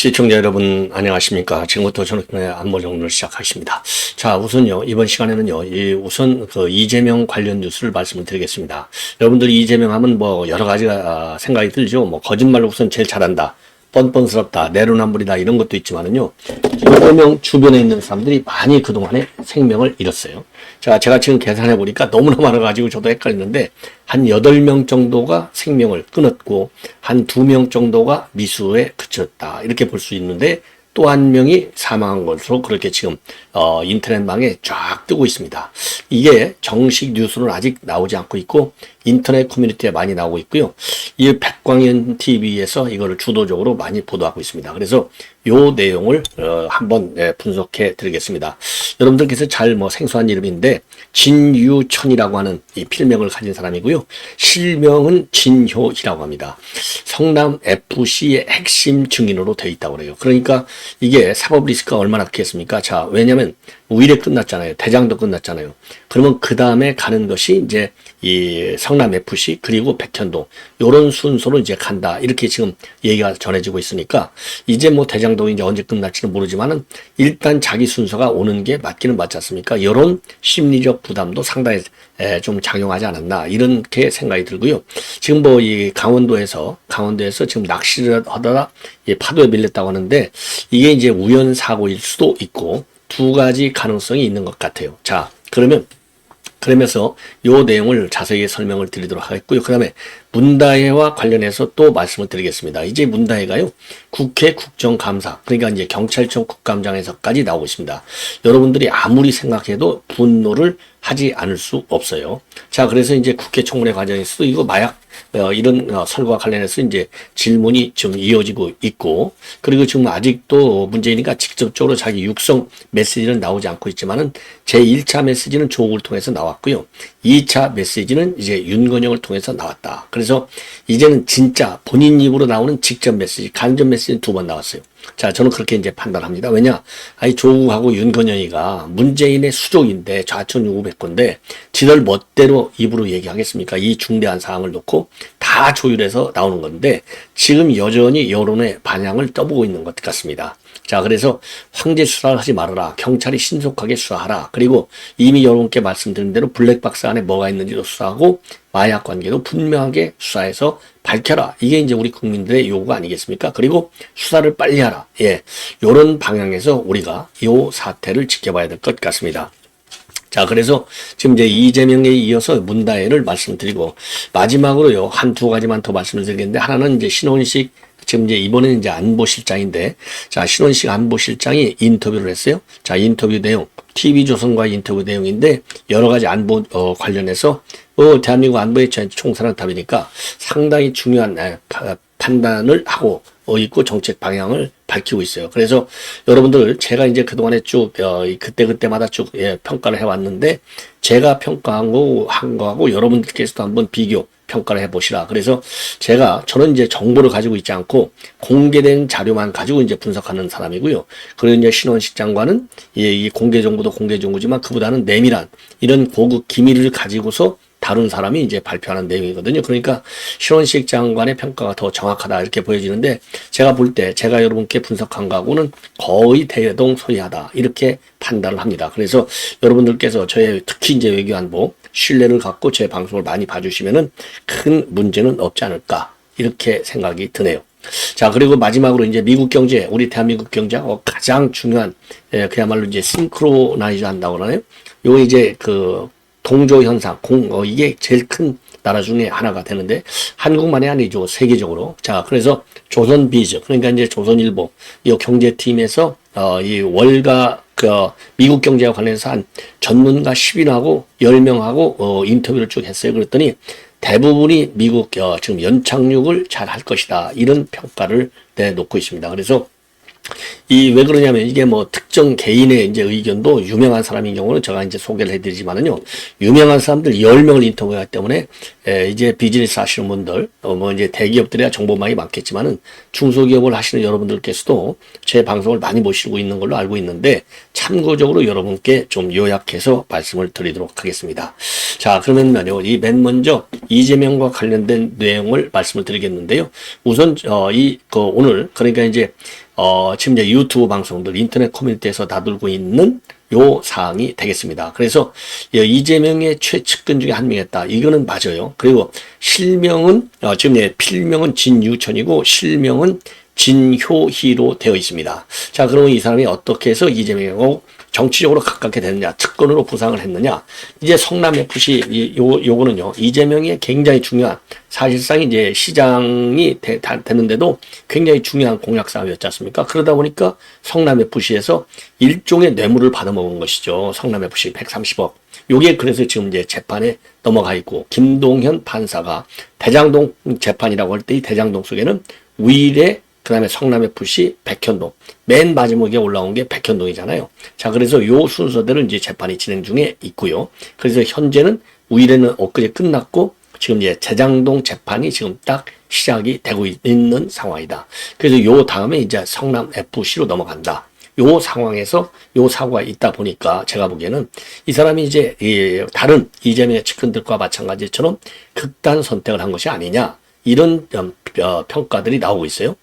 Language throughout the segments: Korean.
시청자 여러분 안녕하십니까. 지금부터 저녁에 안보정론을 시작하겠습니다. 자, 우선요, 이번 시간에는요, 우선 그 이재명 관련 뉴스를 말씀을 드리겠습니다. 여러분들이 이재명 하면 뭐 여러 가지가 생각이 들죠. 뭐 거짓말로 우선 제일 잘한다, 뻔뻔스럽다, 내로남불이다, 이런 것도 있지만은요, 이재명 주변에 있는 사람들이 많이 그동안에 생명을 잃었어요. 자, 제가 지금 계산해 보니까 너무나 많아가지고 저도 헷갈리는데, 한 8명 정도가 생명을 끊었고, 한 2명 정도가 미수에 그쳤다, 이렇게 볼 수 있는데, 또 한 명이 사망한 것으로 그렇게 지금 인터넷망에 쫙 뜨고 있습니다. 이게 정식 뉴스는 아직 나오지 않고 있고 인터넷 커뮤니티에 많이 나오고 있고요. 이 백광현 TV에서 이거를 주도적으로 많이 보도하고 있습니다. 그래서 요 내용을 한번 분석해 드리겠습니다. 여러분들께서 잘 생소한 이름인데 진유천이라고 하는 이 필명을 가진 사람이고요. 실명은 진효희라고 합니다. 성남 FC의 핵심 증인으로 되어 있다고 그래요. 그러니까 이게 사법 리스크가 얼마나 크겠습니까? 자, 왜냐면 우일에 끝났잖아요. 대장도 끝났잖아요. 그러면 그 다음에 가는 것이 이제 이 성남 FC 그리고 백현동 요런 순서로 이제 간다. 이렇게 지금 얘기가 전해지고 있으니까 이제 대장동이 이제 언제 끝날지는 모르지만은 일단 자기 순서가 오는 게 맞기는 맞지 않습니까? 이런 심리적 부담도 상당히 좀 작용하지 않았나 이렇게 생각이 들고요. 지금 이 강원도에서 지금 낚시를 하다가 파도에 밀렸다고 하는데 이게 이제 우연 사고일 수도 있고 두 가지 가능성이 있는 것 같아요. 자, 그러면서 요 내용을 자세히 설명을 드리도록 하겠고요. 그 다음에 문다혜와 관련해서 또 말씀을 드리겠습니다. 이제 문다혜가요, 국회 국정감사, 그러니까 이제 경찰청 국감장에서까지 나오고 있습니다. 여러분들이 아무리 생각해도 분노를 하지 않을 수 없어요. 자, 그래서 이제 국회 청문회 과정에서도 이거 마약, 이런 설과 관련해서 이제 질문이 좀 이어지고 있고, 그리고 지금 아직도 문재인이가 직접적으로 자기 육성 메시지는 나오지 않고 있지만은 제1차 메시지는 조국을 통해서 나왔고요. 2차 메시지는 이제 윤건영을 통해서 나왔다. 그래서 이제는 진짜 본인 입으로 나오는 직접 메시지, 간접 메시지는 2번 나왔어요. 자, 저는 그렇게 이제 판단합니다. 왜냐? 조국하고 윤건영이가 문재인의 수족인데 좌천 우배건데 지들 멋대로 입으로 얘기하겠습니까? 이 중대한 사항을 놓고 다 조율해서 나오는 건데 지금 여전히 여론의 반향을 떠보고 있는 것 같습니다. 자, 그래서 황제 수사를 하지 말아라. 경찰이 신속하게 수사하라. 그리고 이미 여러분께 말씀드린 대로 블랙박스 안에 뭐가 있는지도 수사하고 마약 관계도 분명하게 수사해서 밝혀라. 이게 이제 우리 국민들의 요구가 아니겠습니까? 그리고 수사를 빨리 하라. 요런 방향에서 우리가 요 사태를 지켜봐야 될 것 같습니다. 자, 그래서 지금 이제 이재명에 이어서 문다혜를 말씀드리고 마지막으로요, 한두 가지만 더 말씀을 드리겠는데 하나는 이제 신원식 지금 이제 이번에는 이제 안보실장인데, 자, 신원식 안보실장이 인터뷰를 했어요. 자, 인터뷰 내용, TV조선과의 인터뷰 내용인데, 여러 가지 안보, 관련해서, 대한민국 안보의 총사령탑이니까 상당히 중요한 판단을 하고 있고 정책 방향을 밝히고 있어요. 그래서 여러분들 제가 이제 그동안에 쭉, 그때마다 쭉, 평가를 해왔는데, 제가 평가한 거하고 여러분들께서도 한번 비교, 평가를 해보시라. 그래서 저는 이제 정보를 가지고 있지 않고 공개된 자료만 가지고 이제 분석하는 사람이고요. 그리고 이제 신원식 장관은 이 공개 정보도 공개 정보지만 그보다는 내밀한 이런 고급 기밀을 가지고서 다룬 사람이 이제 발표하는 내용이거든요. 그러니까 신원식 장관의 평가가 더 정확하다 이렇게 보여지는데 제가 볼 때 제가 여러분께 분석한 거하고는 거의 대동소이하다 이렇게 판단을 합니다. 그래서 여러분들께서 저의 특히 이제 외교안보 신뢰를 갖고 제 방송을 많이 봐주시면은 큰 문제는 없지 않을까 이렇게 생각이 드네요. 자, 그리고 마지막으로 이제 미국 경제, 우리 대한민국 경제가 가장 중요한 그야말로 이제 싱크로나이즈 한다고 그러나요? 요 이제 동조 현상, 이게 제일 큰 나라 중에 하나가 되는데 한국만이 아니죠, 세계적으로. 자, 그래서 조선비즈, 그러니까 이제 조선일보 이 경제팀에서 이 월가 미국 경제와 관련해서 한 전문가 10인하고 10명하고 인터뷰를 쭉 했어요. 그랬더니 대부분이 미국 지금 연착륙을 잘 할 것이다 이런 평가를 내놓고 있습니다. 그래서 왜 그러냐면 이게 특정 개인의 이제 의견도 유명한 사람인 경우는 제가 이제 소개를 해드리지만은요, 유명한 사람들 10명을 인터뷰하기 때문에 이제 비즈니스 하시는 분들, 이제 대기업들이야 정보망이 많겠지만은 중소기업을 하시는 여러분들께서도 제 방송을 많이 보시고 있는 걸로 알고 있는데 참고적으로 여러분께 좀 요약해서 말씀을 드리도록 하겠습니다. 자, 그러면요, 맨 먼저 이재명과 관련된 내용을 말씀을 드리겠는데요. 우선 오늘 그러니까 이제 지금 이제 유튜브 방송들, 인터넷 커뮤니티에서 다들고 있는 요 사항이 되겠습니다. 그래서 이재명의 최측근 중에 한 명이었다. 이거는 맞아요. 그리고 실명은, 지금 필명은 진유천이고 실명은 진효희로 되어 있습니다. 자, 그러면 이 사람이 어떻게 해서 이재명하고 정치적으로 가깝게 됐느냐, 측근으로 부상을 했느냐. 이제 성남FC, 요거는요, 이재명의 굉장히 중요한, 사실상 이제 시장이 되는데도 굉장히 중요한 공약 사업이었지 않습니까? 그러다 보니까 성남FC에서 일종의 뇌물을 받아먹은 것이죠. 성남FC 130억. 요게 그래서 지금 이제 재판에 넘어가 있고, 김동현 판사가 대장동 재판이라고 할 때 이 대장동 속에는 위례, 그 다음에 성남FC, 백현동. 맨 마지막에 올라온 게 백현동이잖아요. 자, 그래서 요 순서대로 이제 재판이 진행 중에 있고요. 그래서 현재는 위례는 엊그제 끝났고, 지금 이제 대장동 재판이 지금 딱 시작이 되고 있는 상황이다. 그래서 요 다음에 이제 성남FC로 넘어간다. 요 상황에서 요 사고가 있다 보니까 제가 보기에는 이 사람이 이제 다른 이재명의 측근들과 마찬가지처럼 극단 선택을 한 것이 아니냐. 이런 평가들이 나오고 있어요.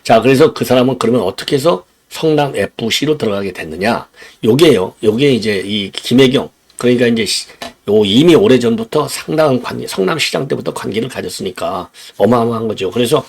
자, 그래서 그 사람은 그러면 어떻게 해서 성남FC로 들어가게 됐느냐? 요게 이제 이 김혜경, 그러니까 이제 이미 오래전부터 상당한 관계, 성남시장 때부터 관계를 가졌으니까 어마어마한 거죠. 그래서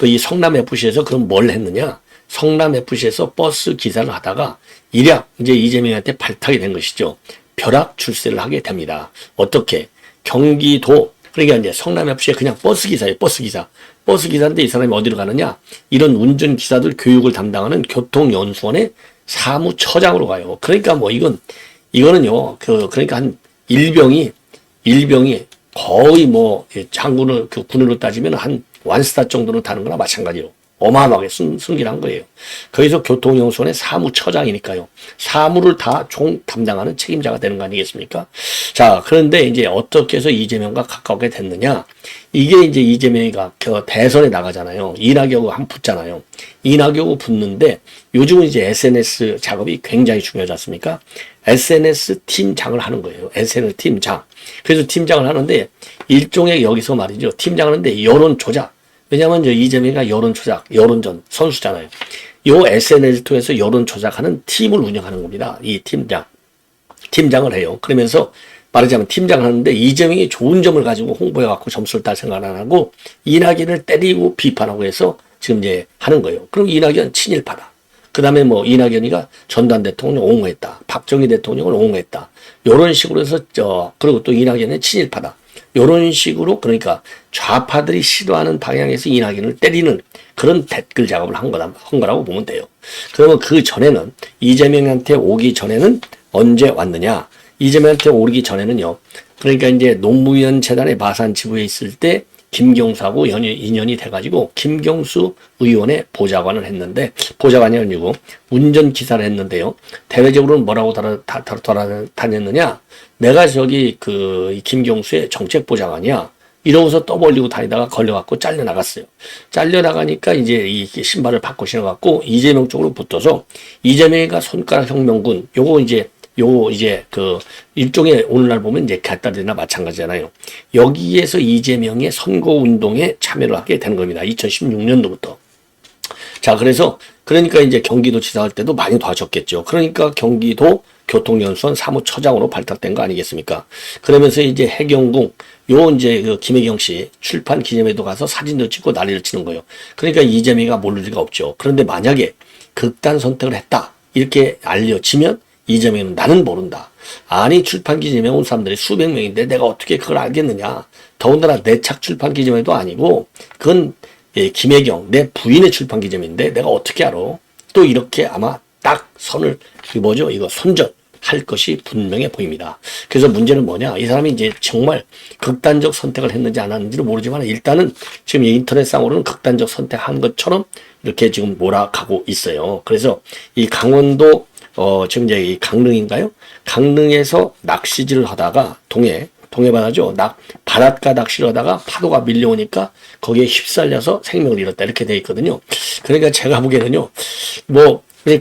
이 성남FC에서 그럼 뭘 했느냐? 성남FC에서 버스 기사를 하다가 일약 이제 이재명한테 발탁이 된 것이죠. 벼락 출세를 하게 됩니다. 어떻게? 경기도, 그러니까 이제 성남FC에 그냥 버스 기사예요. 버스 기사. 버스 기사인데 이 사람이 어디로 가느냐? 이런 운전기사들 교육을 담당하는 교통연수원의 사무처장으로 가요. 그러니까 뭐 이거는요, 그러니까 한 일병이 거의 뭐 장군을, 군으로 따지면 한 완스타 정도는 다는 거나 마찬가지로 어마어마하게 승진한 거예요. 거기서 교통연수원의 사무처장이니까요. 사무를 다 총 담당하는 책임자가 되는 거 아니겠습니까? 자, 그런데 이제 어떻게 해서 이재명과 가깝게 됐느냐? 이게 이제 이재명이가 대선에 나가잖아요. 이낙연하고 한 붙잖아요. 이낙연하고 붙는데 요즘은 이제 SNS 작업이 굉장히 중요하지 않습니까? SNS 팀장을 하는 거예요. SNS 팀장. 그래서 팀장을 하는데 일종의 여기서 말이죠. 팀장을 하는데 여론 조작. 왜냐하면 이재명이가 여론 조작, 여론전 선수잖아요. 요 SNS를 통해서 여론 조작하는 팀을 운영하는 겁니다. 이 팀장을 해요. 그러면서 말하자면 팀장을 하는데 이재명이 좋은 점을 가지고 홍보해갖고 점수를 딸 생각 안 하고 이낙연을 때리고 비판하고 해서 지금 이제 하는 거예요. 그럼 이낙연 친일파다. 그 다음에 뭐 이낙연이가 전두환 대통령을 옹호했다. 박정희 대통령을 옹호했다. 요런 식으로 해서 그리고 또 이낙연은 친일파다. 요런 식으로 그러니까 좌파들이 싫어하는 방향에서 이낙연을 때리는 그런 댓글 작업을 한 거라고 보면 돼요. 그러면 그 전에는 이재명한테 오기 전에는 언제 왔느냐? 이재명한테 오기 전에는요. 그러니까 이제 노무현 재단의 마산 지부에 있을 때 김경수하고 인연이 돼가지고 김경수 의원의 보좌관을 했는데 보좌관이 아니고 운전기사를 했는데요. 대외적으로는 뭐라고 다녔느냐? 내가 저기 이 김경수의 정책보좌관이야. 이러고서 떠벌리고 다니다가 걸려갖고 잘려나갔어요. 잘려나가니까 이제 이 신발을 바꿔 신어갖고 이재명 쪽으로 붙어서 이재명이가 손가락 혁명군 요거 이제 일종의 오늘날 보면 이제 갓다리나 마찬가지잖아요. 여기에서 이재명의 선거운동에 참여를 하게 되는 겁니다. 2016년도부터. 자, 그러니까 이제 경기도지사 할 때도 많이 도와줬겠죠. 그러니까 경기도 교통연수원 사무처장으로 발탁된 거 아니겠습니까? 그러면서 이제 해경궁, 이제 김혜경 씨 출판 기념회도 가서 사진도 찍고 난리를 치는 거예요. 그러니까 이재명이가 모를 리가 없죠. 그런데 만약에 극단 선택을 했다. 이렇게 알려지면 이재명은 나는 모른다. 아니 출판 기념회 온 사람들이 수백 명인데 내가 어떻게 그걸 알겠느냐. 더군다나 내 책 출판 기념회도 아니고 그건 김혜경 내 부인의 출판 기념회인데 내가 어떻게 알아. 또 이렇게 아마 딱 선을 이거 손절할 것이 분명해 보입니다. 그래서 문제는 뭐냐. 이 사람이 이제 정말 극단적 선택을 했는지 안 했는지는 모르지만 일단은 지금 인터넷상으로는 극단적 선택한 것처럼 이렇게 지금 몰아가고 있어요. 그래서 이 강원도 지금 이제 이 강릉인가요? 강릉에서 낚시질을 하다가 동해 바다죠. 바닷가 낚시를 하다가 파도가 밀려오니까 거기에 휩쓸려서 생명을 잃었다. 이렇게 돼 있거든요. 그러니까 제가 보기에는요,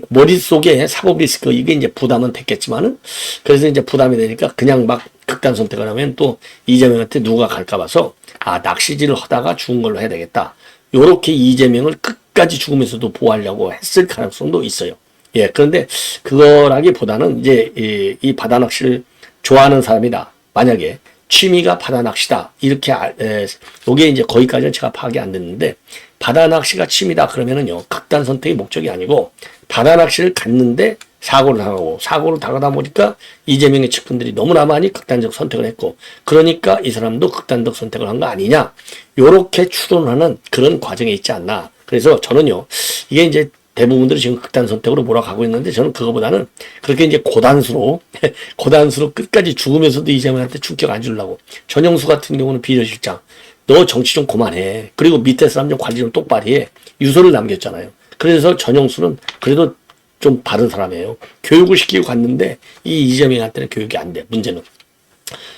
머릿속에 사법 리스크, 이게 이제 부담은 됐겠지만은, 그래서 이제 부담이 되니까 그냥 막 극단 선택을 하면 또 이재명한테 누가 갈까 봐서, 낚시질을 하다가 죽은 걸로 해야 되겠다. 요렇게 이재명을 끝까지 죽으면서도 보호하려고 했을 가능성도 있어요. 예, 그런데 그거라기보다는 이제 이 바다 낚시를 좋아하는 사람이다. 만약에 취미가 바다 낚시다. 이렇게 요게 이제 거기까지는 제가 파악이 안 됐는데 바다 낚시가 취미다 그러면은요. 극단 선택이 목적이 아니고 바다 낚시를 갔는데 사고를 당하다 보니까 이재명의 측근들이 너무나 많이 극단적 선택을 했고 그러니까 이 사람도 극단적 선택을 한 거 아니냐. 요렇게 추론하는 그런 과정에 있지 않나. 그래서 저는요. 이게 이제 대부분들이 지금 극단 선택으로 몰아가고 있는데 저는 그거보다는 그렇게 이제 고단수로 끝까지 죽으면서도 이재명한테 충격 안 주려고. 전영수 같은 경우는 비서실장 너 정치 좀 그만해. 그리고 밑에 사람 좀 관리 좀 똑바로 해. 유서를 남겼잖아요. 그래서 전영수는 그래도 좀 바른 사람이에요. 교육을 시키고 갔는데 이 이재명한테는 교육이 안 돼. 문제는.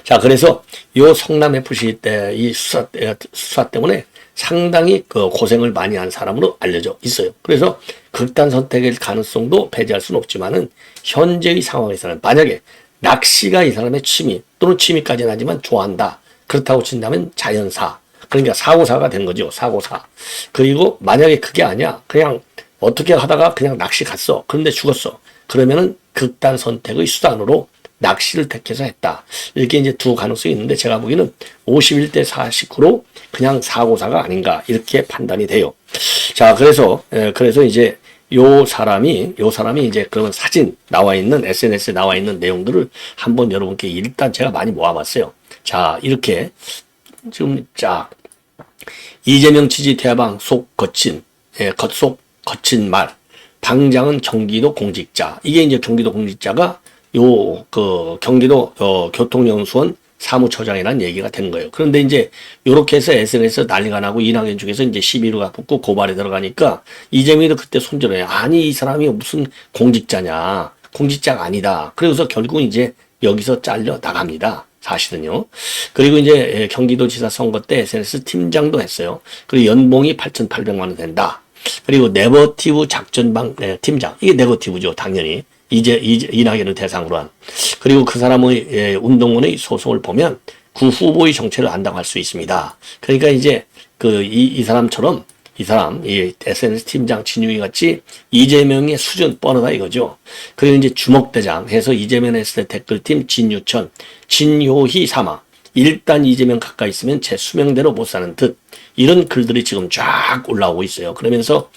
자, 그래서 요 성남FC 때 이 수사 때문에 상당히 그 고생을 많이 한 사람으로 알려져 있어요. 그래서 극단 선택의 가능성도 배제할 수는 없지만은 현재의 상황에서는 만약에 낚시가 이 사람의 취미 또는 취미까지는 하지만 좋아한다. 그렇다고 친다면 자연사. 그러니까 사고사가 된 거죠. 사고사. 그리고 만약에 그게 아니야. 그냥 어떻게 하다가 그냥 낚시 갔어. 그런데 죽었어. 그러면은 극단 선택의 수단으로 낚시를 택해서 했다. 이렇게 이제 두 가능성이 있는데 제가 보기에는 51대 49로 그냥 사고사가 아닌가 이렇게 판단이 돼요. 자, 그래서 이제 요 사람이 이제 그러면 사진 나와 있는 SNS에 나와 있는 내용들을 한번 여러분께 일단 제가 많이 모아봤어요. 자, 이렇게 지금 자 이재명 지지 대화방 속 거친 거친 말. 당장은 경기도 공직자. 이게 이제 경기도 공직자가 경기도 교통연수원 사무처장이라는 얘기가 된 거예요. 그런데 이제 요렇게 해서 SNS에서 난리가 나고 이낙연 쪽에서 이제 시비가 붙고 고발에 들어가니까 이재명이도 그때 손절해요. 아니 이 사람이 무슨 공직자냐. 공직자가 아니다. 그래서 결국 이제 여기서 잘려 나갑니다. 사실은요. 그리고 이제 경기도지사 선거 때 SNS 팀장도 했어요. 그리고 연봉이 8,800만 원 된다. 그리고 네거티브 작전방 팀장. 이게 네거티브죠. 당연히. 이낙연을 대상으로 한. 그리고 그 사람의 운동원의 소속을 보면 그 후보의 정체를 안다고 할 수 있습니다. 그러니까 이제 이 사람처럼 이 SNS 팀장 진유희 같이 이재명의 수준 뻔하다 이거죠. 그리고 이제 주먹대장 해서 이재명 했을 때 댓글팀 진유천, 진효희 사마. 일단 이재명 가까이 있으면 제 수명대로 못 사는 듯. 이런 글들이 지금 쫙 올라오고 있어요. 그러면서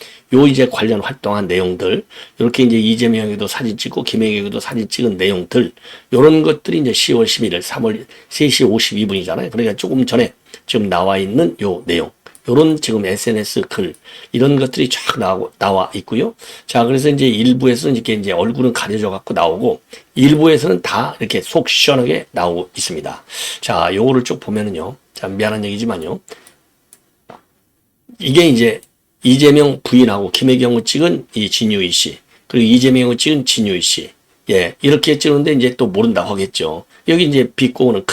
이제 관련 활동한 내용들, 이렇게 이제 이재명에게도 사진 찍고 김혜경에게도 사진 찍은 내용들, 이런 것들이 이제 10월 11일, 3월 3시 52분이잖아요. 그러니까 조금 전에 지금 나와 있는 요 내용. 요런 지금 SNS 글, 이런 것들이 쫙 나와 있고요. 자, 그래서 이제 일부에서는 이렇게 이제 얼굴은 가려져 갖고 나오고, 일부에서는 다 이렇게 속 시원하게 나오고 있습니다. 자, 요거를 쭉 보면은요. 자, 미안한 얘기지만요. 이게 이제 이재명 부인하고 김혜경을 찍은 이 진유희 씨, 그리고 이재명을 찍은 진유희 씨. 예, 이렇게 찍는데 이제 또 모른다고 하겠죠. 여기 이제 비꼬는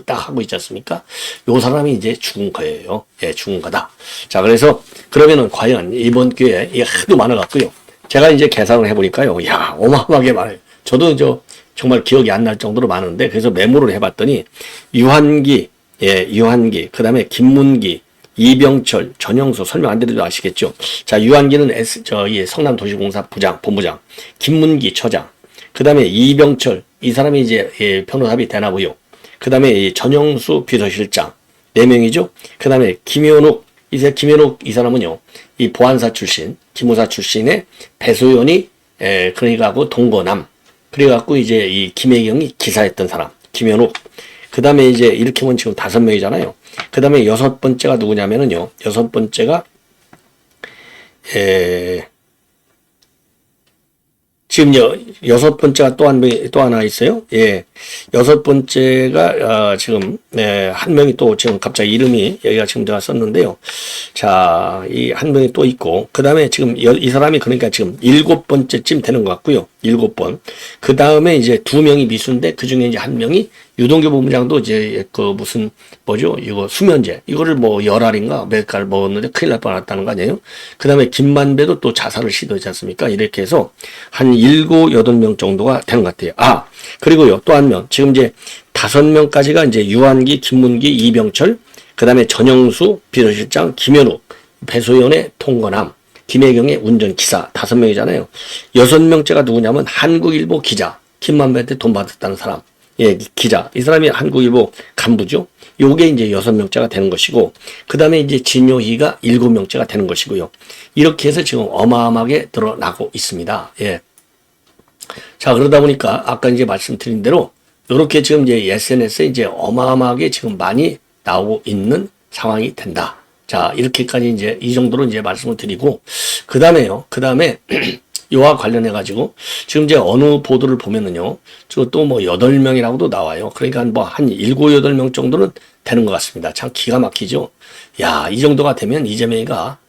딱 하고 있지 않습니까? 요 사람이 이제 죽은 거예요. 예, 죽은 거다. 자, 그래서 그러면은 과연 이번 기회에 이게 하도 많아갖고요. 제가 이제 계산을 해보니까요. 야, 어마어마하게 많아요. 저도 정말 기억이 안 날 정도로 많은데 그래서 메모를 해봤더니 유한기, 그 다음에 김문기, 이병철, 전영수 설명 안 드려도 아시겠죠? 자, 유한기는 성남도시공사 본부장, 김문기 처장, 그 다음에 이병철, 이 사람이 이제 변호사비 대나무요. 그 다음에 전영수 비서실장, 4명이죠? 그 다음에 김현욱, 이 사람은요, 이 보안사 출신, 기무사 출신의 배소연이, 그러니까 동거남. 그래갖고 이제 이 김혜경이 기사했던 사람, 김현욱. 그 다음에 이제 이렇게 보면 지금 5명이잖아요. 그 다음에 6번째가 누구냐면은요. 6번째가, 지금 6번째가 또 하나 있어요. 예. 6번째가, 지금, 한 명이 또 지금 갑자기 이름이 여기가 지금 제가 썼는데요. 자, 이 한 명이 또 있고, 그 다음에 지금 이 사람이 그러니까 지금 7번째쯤 되는 것 같고요. 7번. 그 다음에 이제 2명이 미수인데, 그 중에 이제 한 명이 유동규 본부장도 이제 이거 수면제. 이거를 열알인가 몇 알 먹었는데 큰일 날 뻔했다는 거 아니에요? 그 다음에 김만배도 또 자살을 시도했지 않습니까? 이렇게 해서 한 7, 8명 정도가 되는 것 같아요. 아, 그리고요, 또 한 명. 지금 이제 5명까지가 이제 유한기, 김문기, 이병철, 그 다음에 전영수, 비서실장, 김현욱, 배소연의 통건함. 김혜경의 운전기사 5명이잖아요. 6명째가 누구냐면 한국일보 기자, 김만배한테 돈 받았다는 사람. 예, 기자. 이 사람이 한국일보 간부죠. 요게 이제 6명째가 되는 것이고, 그 다음에 이제 진요희가 7명째가 되는 것이고요. 이렇게 해서 지금 어마어마하게 드러나고 있습니다. 예. 자, 그러다 보니까 아까 이제 말씀드린 대로 요렇게 지금 이제 SNS에 이제 어마어마하게 지금 많이 나오고 있는 상황이 된다. 자, 이렇게까지 이제 이 정도로 이제 말씀을 드리고, 그 다음에요. 그 다음에 이와 관련해가지고, 지금 이제 어느 보도를 보면은요, 또 뭐 8명이라고도 나와요. 그러니까 뭐 한 7, 8명 정도는 되는 것 같습니다. 참 기가 막히죠? 야, 이 정도가 되면 이재명이가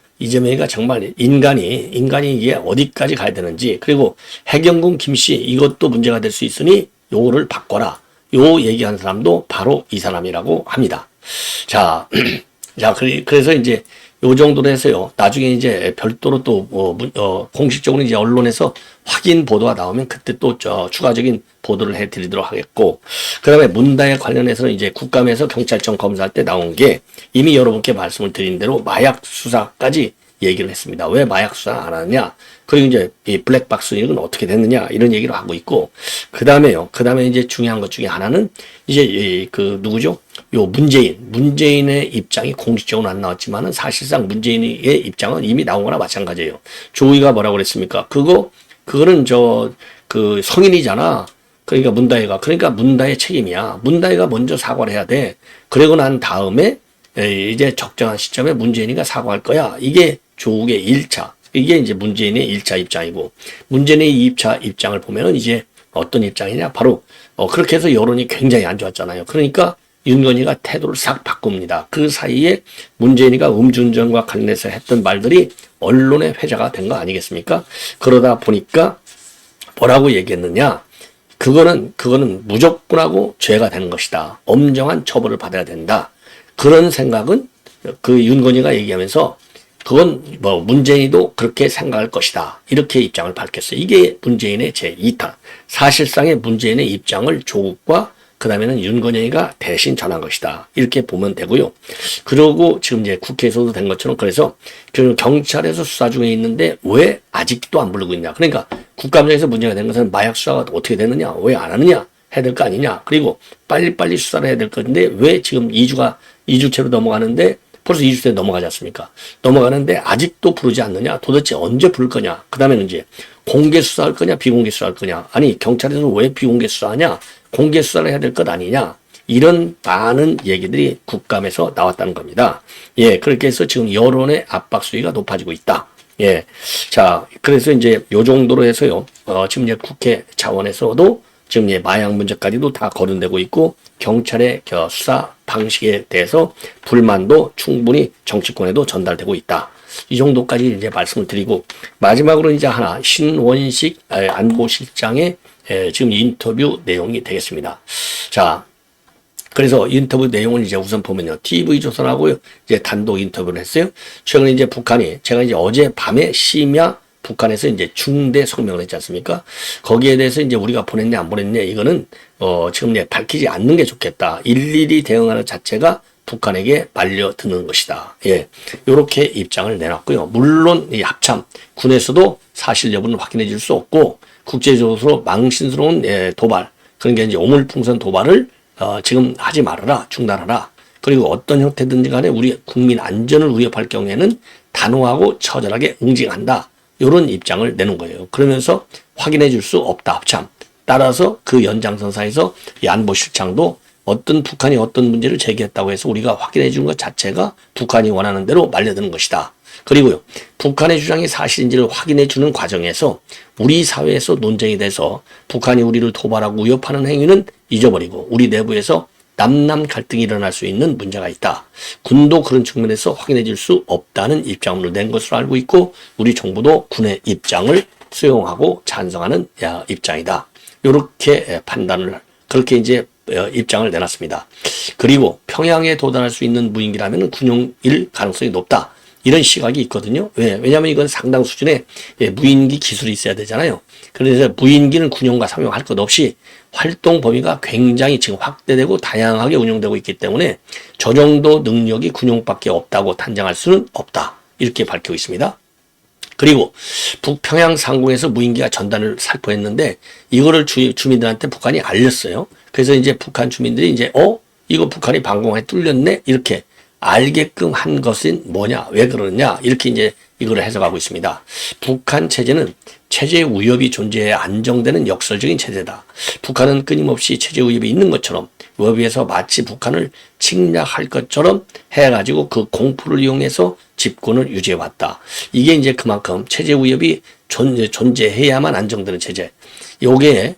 정말 인간이 이게 어디까지 가야 되는지, 그리고 해경군 김씨 이것도 문제가 될 수 있으니 요거를 바꿔라. 요 얘기한 사람도 바로 이 사람이라고 합니다. 자, 자, 그래서 이제 요 정도로 해서요. 나중에 이제 별도로 또 공식적으로 이제 언론에서 확인 보도가 나오면 그때 또 추가적인 보도를 해드리도록 하겠고, 그다음에 문다에 관련해서는 이제 국감에서 경찰청 검사할 때 나온 게 이미 여러분께 말씀을 드린 대로 마약 수사까지 얘기를 했습니다. 왜 마약 수사 안 하느냐? 그리고 이제 이 블랙박스 일은 어떻게 됐느냐? 이런 얘기를 하고 있고, 그 다음에 이제 중요한 것 중에 하나는 이제 누구죠? 요 문재인의 입장이 공식적으로 안 나왔지만은 사실상 문재인의 입장은 이미 나온 거나 마찬가지예요. 조의가 뭐라고 그랬습니까? 그거는 성인이잖아. 그러니까 문다의 책임이야. 문다혜가 먼저 사과를 해야 돼. 그러고 난 다음에 이제 적정한 시점에 문재인이가 사과할 거야. 이게 조국의 1차. 이게 이제 문재인의 1차 입장이고, 문재인의 2차 입장을 보면은 이제 어떤 입장이냐? 바로, 그렇게 해서 여론이 굉장히 안 좋았잖아요. 그러니까 윤건희가 태도를 싹 바꿉니다. 그 사이에 문재인이가 음주운전과 관련해서 했던 말들이 언론의 회자가 된 거 아니겠습니까? 그러다 보니까 뭐라고 얘기했느냐? 그거는 무조건하고 죄가 되는 것이다. 엄정한 처벌을 받아야 된다. 그런 생각은 그 윤건희가 얘기하면서 그건 뭐 문재인이도 그렇게 생각할 것이다. 이렇게 입장을 밝혔어요. 이게 문재인의 제2탄. 사실상의 문재인의 입장을 조국과 그 다음에는 윤건희가 대신 전한 것이다. 이렇게 보면 되고요. 그리고 지금 이제 국회에서도 된 것처럼 그래서 경찰에서 수사 중에 있는데 왜 아직도 안 부르고 있냐. 그러니까 국감장에서 문제가 된 것은 마약 수사가 어떻게 되느냐. 왜 안 하느냐. 해야 될 거 아니냐. 그리고 빨리빨리 수사를 해야 될 건데 왜 지금 2주째로 넘어가는데 벌써 2주째 넘어가지 않습니까? 넘어가는데 아직도 부르지 않느냐? 도대체 언제 부를 거냐? 그 다음에는 이제 공개 수사할 거냐? 비공개 수사할 거냐? 아니, 경찰에서 왜 비공개 수사하냐? 공개 수사를 해야 될 것 아니냐? 이런 많은 얘기들이 국감에서 나왔다는 겁니다. 예, 그렇게 해서 지금 여론의 압박 수위가 높아지고 있다. 예. 자, 그래서 이제 요 정도로 해서요, 지금 이제 국회 차원에서도 지금 이제 마약 문제까지도 다 거론되고 있고, 경찰의 수사 방식에 대해서 불만도 충분히 정치권에도 전달되고 있다. 이 정도까지 이제 말씀을 드리고, 마지막으로 이제 하나, 신원식 안보실장의 지금 인터뷰 내용이 되겠습니다. 자, 그래서 인터뷰 내용을 이제 우선 보면요. TV조선하고 이제 단독 인터뷰를 했어요. 최근에 이제 북한이, 제가 이제 어제 밤에 심야 북한에서 이제 중대 성명을 했지 않습니까? 거기에 대해서 이제 우리가 보냈냐 안 보냈냐 이거는 지금 이제 밝히지 않는 게 좋겠다. 일일이 대응하는 자체가 북한에게 말려드는 것이다. 예, 요렇게 입장을 내놨고요. 물론 이 합참 군에서도 사실 여부는 확인해 줄 수 없고 국제적으로 망신스러운 도발, 그러니까 이제 오물풍선 도발을 지금 하지 말아라, 중단하라. 그리고 어떤 형태든지 간에 우리 국민 안전을 위협할 경우에는 단호하고 처절하게 응징한다. 이런 입장을 내는 거예요. 그러면서 확인해 줄 수 없다, 합참. 따라서 그 연장선상에서 이 안보실장도 북한이 어떤 문제를 제기했다고 해서 우리가 확인해 준 것 자체가 북한이 원하는 대로 말려드는 것이다. 그리고요, 북한의 주장이 사실인지를 확인해 주는 과정에서 우리 사회에서 논쟁이 돼서 북한이 우리를 도발하고 위협하는 행위는 잊어버리고 우리 내부에서 남남 갈등이 일어날 수 있는 문제가 있다. 군도 그런 측면에서 확인해 줄 수 없다는 입장을 낸 것으로 알고 있고 우리 정부도 군의 입장을 수용하고 찬성하는 입장이다. 이렇게 판단을 그렇게 이제 입장을 내놨습니다. 그리고 평양에 도달할 수 있는 무인기라면 군용일 가능성이 높다. 이런 시각이 있거든요. 왜냐하면 이건 상당 수준의 무인기 기술이 있어야 되잖아요. 그래서 무인기는 군용과 상용할 것 없이 활동 범위가 굉장히 지금 확대되고 다양하게 운용되고 있기 때문에 저 정도 능력이 군용밖에 없다고 단정할 수는 없다. 이렇게 밝히고 있습니다. 그리고 북평양 상공에서 무인기가 전단을 살포했는데 이거를 주민들한테 북한이 알렸어요. 그래서 이제 북한 주민들이 이제 이거 북한이 방공에 뚫렸네 이렇게 알게끔 한 것은 뭐냐, 왜 그러느냐 이렇게 이제 이거를 해석하고 있습니다. 북한 체제는 체제 위협이 존재해야 안정되는 역설적인 체제다. 북한은 끊임없이 체제 위협이 있는 것처럼 외부에서 마치 북한을 침략할 것처럼 해가지고 그 공포를 이용해서 집권을 유지해왔다. 이게 이제 그만큼 체제 위협이 존재해야만 안정되는 체제. 요게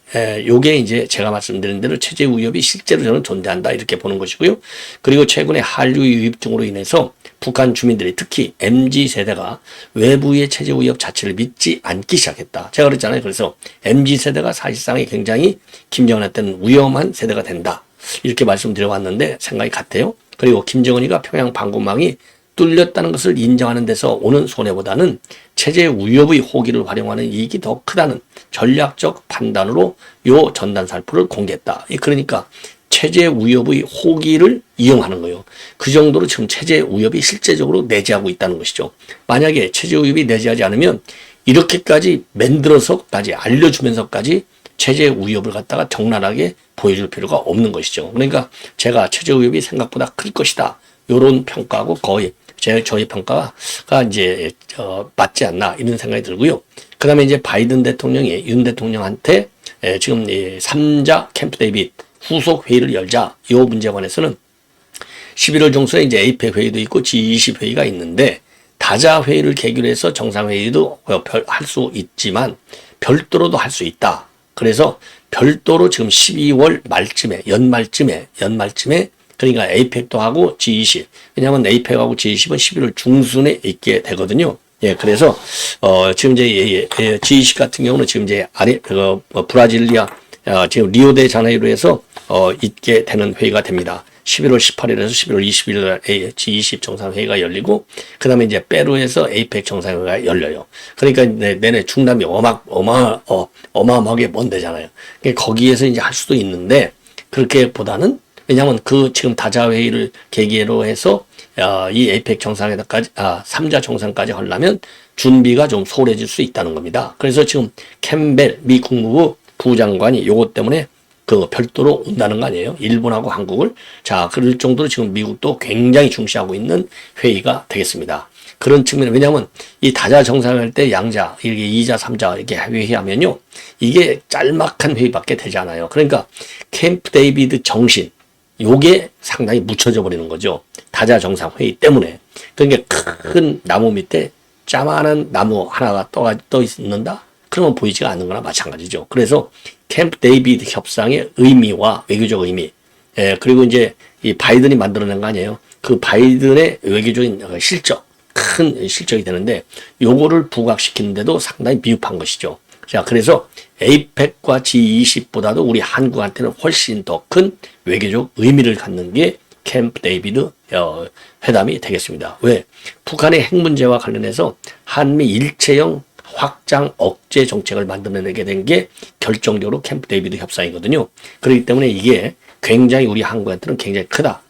이제 제가 말씀드린 대로 체제 위협이 실제로 저는 존재한다 이렇게 보는 것이고요. 그리고 최근에 한류 유입 등으로 인해서 북한 주민들이 특히 MZ세대가 외부의 체제 위협 자체를 믿지 않기 시작했다. 제가 그랬잖아요. 그래서 MZ세대가 사실상이 굉장히 김정은한테는 위험한 세대가 된다. 이렇게 말씀드려왔는데 생각이 같아요. 그리고 김정은이가 평양 방공망이 뚫렸다는 것을 인정하는 데서 오는 손해보다는 체제 위협의 호기를 활용하는 이익이 더 크다는 전략적 판단으로 요 전단 살포를 공개했다. 그러니까 체제 위협의 호기를 이용하는 거예요. 그 정도로 지금 체제 위협이 실제적으로 내재하고 있다는 것이죠. 만약에 체제 위협이 내재하지 않으면 이렇게까지 만들어서까지 알려주면서까지 체제 위협을 갖다가 적나라하게 보여줄 필요가 없는 것이죠. 그러니까 제가 체제 위협이 생각보다 클 것이다. 요런 평가하고 거의 저희 평가가 이제 맞지 않나 이런 생각이 들고요. 그 다음에 이제 바이든 대통령이 윤 대통령한테 지금 이 3자 캠프 데이빗 후속 회의를 열자 이 문제에 관해서는 11월 중순에 이제 에이펙 회의도 있고 G20 회의가 있는데 다자 회의를 계기로 해서 정상회의도 할 수 있지만 별도로도 할 수 있다. 그래서 별도로 지금 12월 말쯤에 연말쯤에 그러니까 에이펙도 하고 G20 왜냐하면 에이펙하고 G20은 11월 중순에 있게 되거든요. 예, 그래서 지금 이제 G20 같은 경우는 지금 이제 브라질리아 지금 리오데자네이루에서 있게 되는 회의가 됩니다. 11월 18일에서 11월 20일 G20 정상회의가 열리고 그 다음에 이제 페루에서 에이펙 정상회의가 열려요. 그러니까 내내 중남미 어마어마하게 먼 데잖아요. 거기에서 이제 할 수도 있는데 그렇게 보다는 왜냐하면 그 지금 다자회의를 계기로 해서 이 에이펙 정상회담까지 3자 정상까지 하려면 준비가 좀 소홀해질 수 있다는 겁니다. 그래서 지금 캠벨 미 국무부 부장관이 요것 때문에 그 별도로 온다는 거 아니에요. 일본하고 한국을. 자, 그럴 정도로 지금 미국도 굉장히 중시하고 있는 회의가 되겠습니다. 그런 측면에 왜냐하면 이 다자 정상회의 때 양자 이렇게 2자 3자 이렇게 회의하면요. 이게 짤막한 회의밖에 되지 않아요. 그러니까 캠프 데이비드 정신 요게 상당히 묻혀져 버리는 거죠. 다자 정상회의 때문에. 그러니까 큰 나무 밑에 짜만한 나무 하나가 떠 있는다? 그러면 보이지가 않는 거나 마찬가지죠. 그래서 캠프 데이비드 협상의 의미와 외교적 의미, 그리고 이제 이 바이든이 만들어낸 거 아니에요. 그 바이든의 외교적인 실적, 큰 실적이 되는데 요거를 부각시키는데도 상당히 미흡한 것이죠. 자, 그래서 에이펙과 G20보다도 우리 한국한테는 훨씬 더 큰 외교적 의미를 갖는 게 캠프 데이비드 회담이 되겠습니다. 왜? 북한의 핵 문제와 관련해서 한미 일체형 확장 억제 정책을 만들어내게 된 게 결정적으로 캠프 데이비드 협상이거든요. 그렇기 때문에 이게 굉장히 우리 한국한테는 굉장히 크다.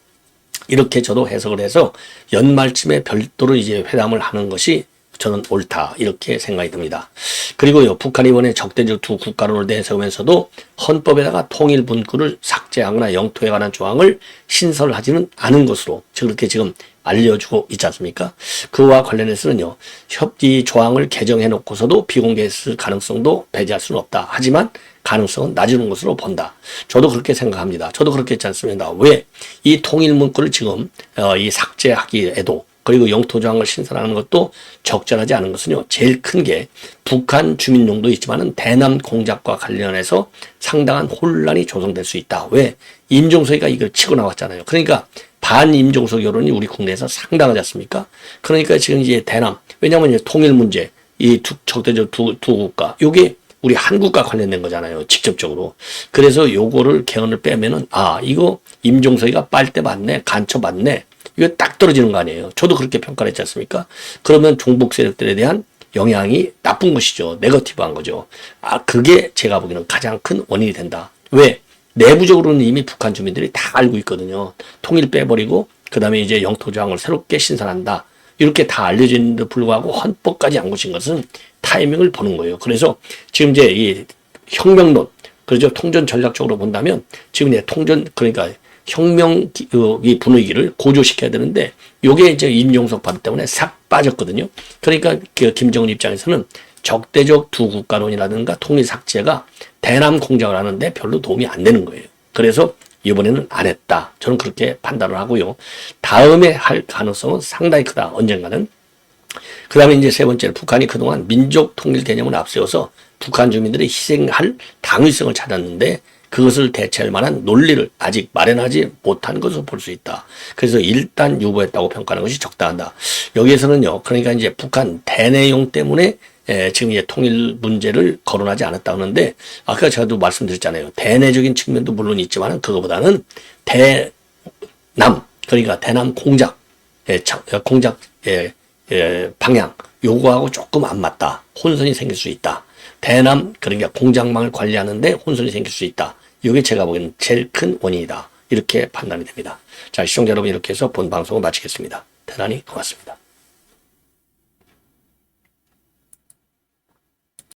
이렇게 저도 해석을 해서 연말쯤에 별도로 이제 회담을 하는 것이 저는 옳다 이렇게 생각이 듭니다. 그리고요 북한이 이번에 적대적 두 국가론을 내세우면서도 헌법에다가 통일 분구를 삭제하거나 영토에 관한 조항을 신설하지는 않은 것으로 그렇게 지금 알려주고 있지 않습니까? 그와 관련해서는요 협의 조항을 개정해 놓고서도 비공개했을 가능성도 배제할 수는 없다. 하지만 가능성은 낮은 것으로 본다. 저도 그렇게 생각합니다. 저도 그렇게 했지 않습니다. 왜? 이 통일 문구를 지금 이 삭제하기에도 그리고 영토 조항을 신설하는 것도 적절하지 않은 것은요. 제일 큰 게 북한 주민용도 있지만은 대남 공작과 관련해서 상당한 혼란이 조성될 수 있다. 왜? 임종석이가 이걸 치고 나왔잖아요. 그러니까 반임종석 여론이 우리 국내에서 상당하지 않습니까? 그러니까 지금 이제 대남 왜냐하면 이제 통일 문제 이 적대적 두 국가 요게 우리 한국과 관련된 거잖아요. 직접적으로. 그래서 요거를 개헌을 빼면은 이거 임종석이가 빨대 맞네 간첩 맞네. 이거 딱 떨어지는 거 아니에요. 저도 그렇게 평가를 했지 않습니까? 그러면 종북 세력들에 대한 영향이 나쁜 것이죠. 네거티브한 거죠. 그게 제가 보기에는 가장 큰 원인이 된다. 왜? 내부적으로는 이미 북한 주민들이 다 알고 있거든요. 통일 빼버리고 그 다음에 이제 영토 조항을 새롭게 신설한다. 이렇게 다 알려져 있는데도 불구하고 헌법까지 안 고친 것은 타이밍을 보는 거예요. 그래서 지금 이제 이 혁명론, 그렇죠. 통전 전략적으로 본다면 지금 이제 통전, 그러니까 혁명 이 분위기를 고조시켜야 되는데 요게 이제 임종석 반 때문에 싹 빠졌거든요. 그러니까 그 김정은 입장에서는 적대적 두 국가론이라든가 통일 삭제가 대남 공작을 하는데 별로 도움이 안 되는 거예요. 그래서 이번에는 안 했다. 저는 그렇게 판단을 하고요. 다음에 할 가능성은 상당히 크다. 언젠가는. 그 다음에 이제 세 번째로 북한이 그동안 민족 통일 개념을 앞세워서 북한 주민들이 희생할 당위성을 찾았는데 그것을 대체할 만한 논리를 아직 마련하지 못한 것으로 볼 수 있다. 그래서 일단 유보했다고 평가하는 것이 적당하다. 여기에서는요, 그러니까 이제 북한 대내용 때문에 지금 이제 통일 문제를 거론하지 않았다 하는데, 아까 제가도 말씀드렸잖아요. 대내적인 측면도 물론 있지만 그거보다는 대남, 그러니까 대남 공작, 공작 방향, 요거하고 조금 안 맞다. 혼선이 생길 수 있다. 대남, 그러니까 공작망을 관리하는데 혼선이 생길 수 있다. 이게 제가 보기에는 제일 큰 원인이다. 이렇게 판단이 됩니다. 자, 시청자 여러분, 이렇게 해서 본 방송을 마치겠습니다. 대단히 고맙습니다.